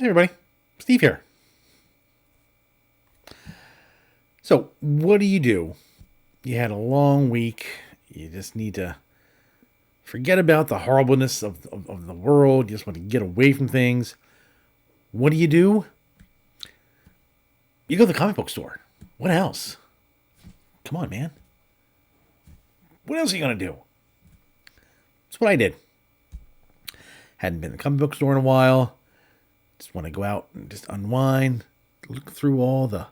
Hey everybody, Steve here. So, what do? You had a long week. You just need to forget about the horribleness of the world. You just want to get away from things. What do? You go to the comic book store. What else? Come on, man. What else are you going to do? That's what I did. Hadn't been to the comic book store in a while. Just want to go out and just unwind, look through all the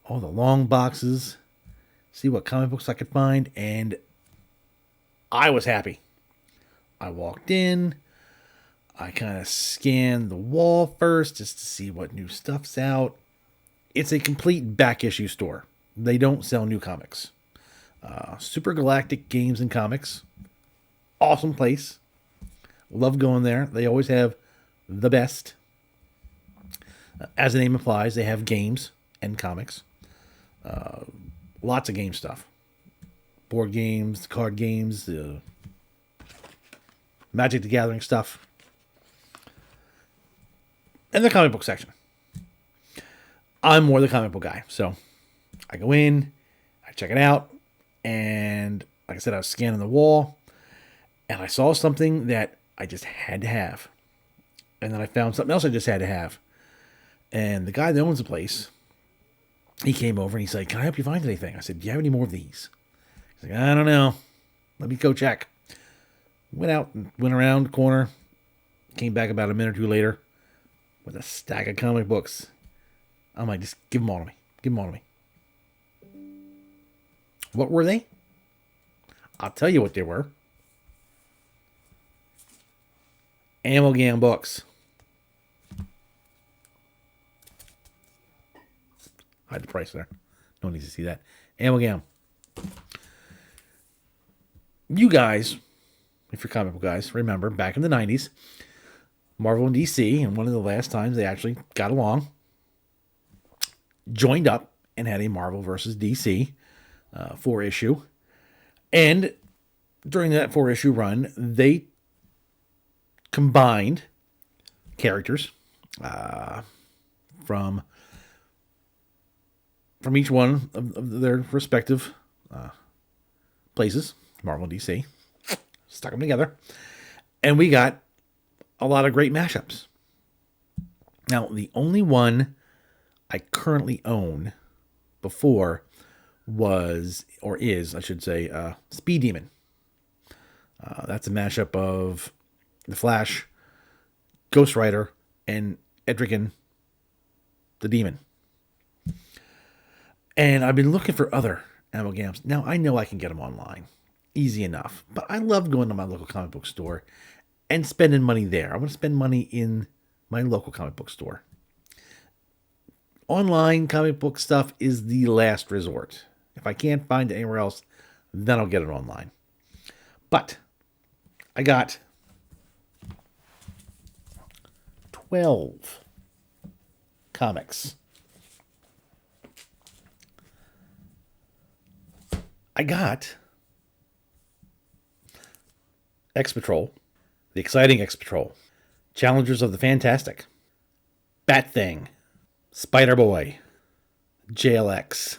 long boxes, see what comic books I could find, and I was happy. I walked in, I kind of scanned the wall first just to see what new stuff's out. It's a complete back issue store. They don't sell new comics. Super Galactic Games and Comics. Awesome place. Love going there. They always have the best. As the name implies, they have games and comics. Lots of game stuff. Board games, card games, Magic the Gathering stuff. And the comic book section. I'm more the comic book guy. So I go in, I check it out, and like I said, I was scanning the wall, and I saw something that I just had to have. And then I found something else I just had to have. And the guy that owns the place, he came over and he's like, "Can I help you find anything?" I said, "Do you have any more of these?" He's like, "I don't know. Let me go check." Went out and went around the corner. Came back about a minute or two later with a stack of comic books. I'm like, just give them all to me. Give them all to me. What were they? I'll tell you what they were. Amalgam books. Hide the price there. No one needs to see that. Amalgam. You guys, if you're comic book guys, remember back in the 90s, Marvel and DC, and one of the last times they actually got along, joined up and had a Marvel versus DC 4-issue. And during that 4-issue run, they combined characters from each one of their respective places, Marvel and DC, stuck them together, and we got a lot of great mashups. Now, the only one I currently own before was, or is, I should say, Speed Demon. That's a mashup of The Flash, Ghost Rider, and Etrigan the Demon. And I've been looking for other amalgams. Now, I know I can get them online. Easy enough. But I love going to my local comic book store and spending money there. I want to spend money in my local comic book store. Online comic book stuff is the last resort. If I can't find it anywhere else, then I'll get it online. But I got 12 comics. I got X-Patrol, The Exciting X-Patrol, Challengers of the Fantastic, Bat-Thing, Spider-Boy, JLX,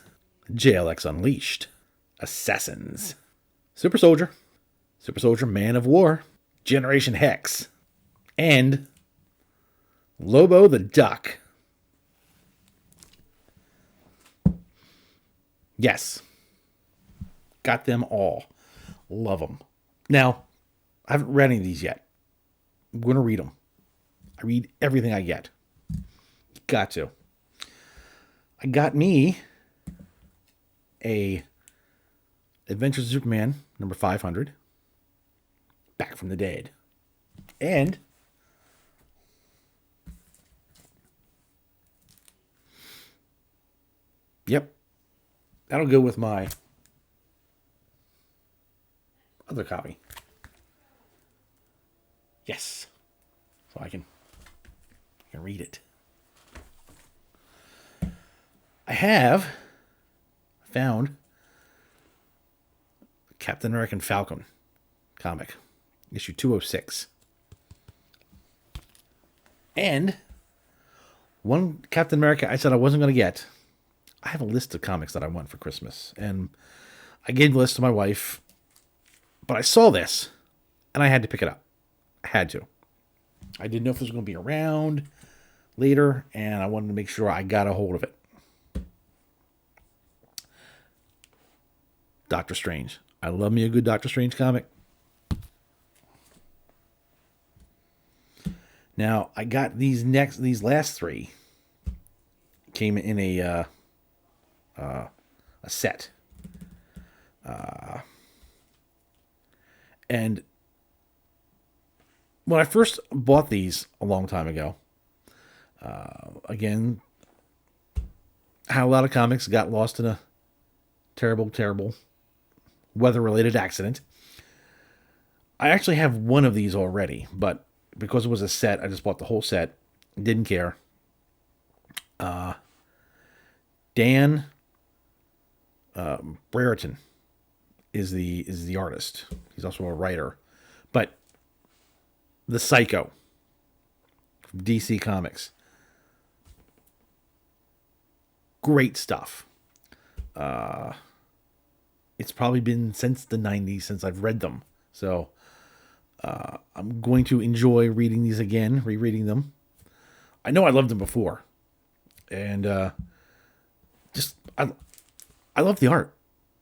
JLX Unleashed, Assassins, Super Soldier, Super Soldier Man of War, Generation Hex, and Lobo the Duck. Yes. Got them all. Love them. Now, I haven't read any of these yet. I'm going to read them. I read everything I get. Got to. I got me a Adventures of Superman number 500. Back from the Dead. And yep. That'll go with my other copy. Yes. So I can read it. I have found Captain American Falcon comic, issue 206. And One Captain America I said I wasn't going to get. I have a list of comics that I want for Christmas, and I gave the list to my wife, but I saw this, and I had to pick it up. I had to. I didn't know if it was going to be around later, and I wanted to make sure I got a hold of it. Doctor Strange. I love me a good Doctor Strange comic. Now, I got these last three came in a set. And when I first bought these a long time ago, again, had a lot of comics, got lost in a terrible, terrible weather-related accident. I actually have one of these already, but because it was a set, I just bought the whole set. Didn't care. Dan Brereton is the artist. He's also a writer. But the Psycho from DC Comics. Great stuff. It's probably been since the 90s since I've read them. So I'm going to enjoy reading these again, rereading them. I know I loved them before. And I love the art.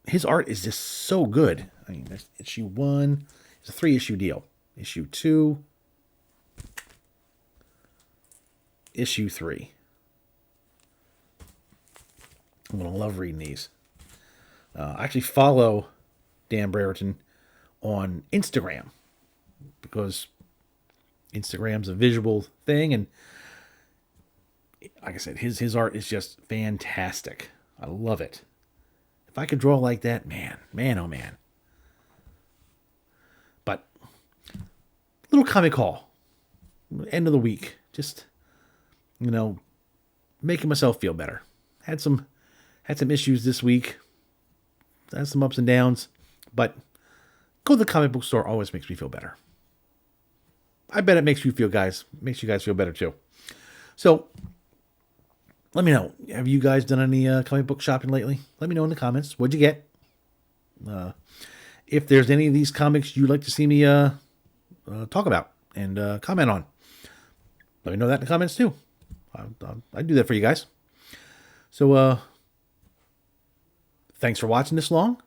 His art is just so good. I mean, there's issue 1. It's a 3-issue deal. Issue 2. Issue 3. I'm going to love reading these. I actually follow Dan Brereton on Instagram because Instagram's a visual thing, and like I said, his art is just fantastic. I love it. If I could draw like that, man, oh man. But little comic haul, end of the week, just making myself feel better. Had some issues this week. Had some ups and downs, but go to the comic book store always makes me feel better. I bet it makes you guys feel better too. So let me know. Have you guys done any comic book shopping lately? Let me know in the comments. What'd you get? If there's any of these comics you'd like to see me talk about and comment on, let me know that in the comments too. I do that for you guys. So thanks for watching this long.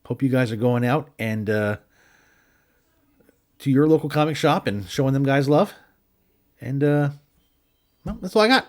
Hope you guys are going out and to your local comic shop and showing them guys love. And well, that's all I got.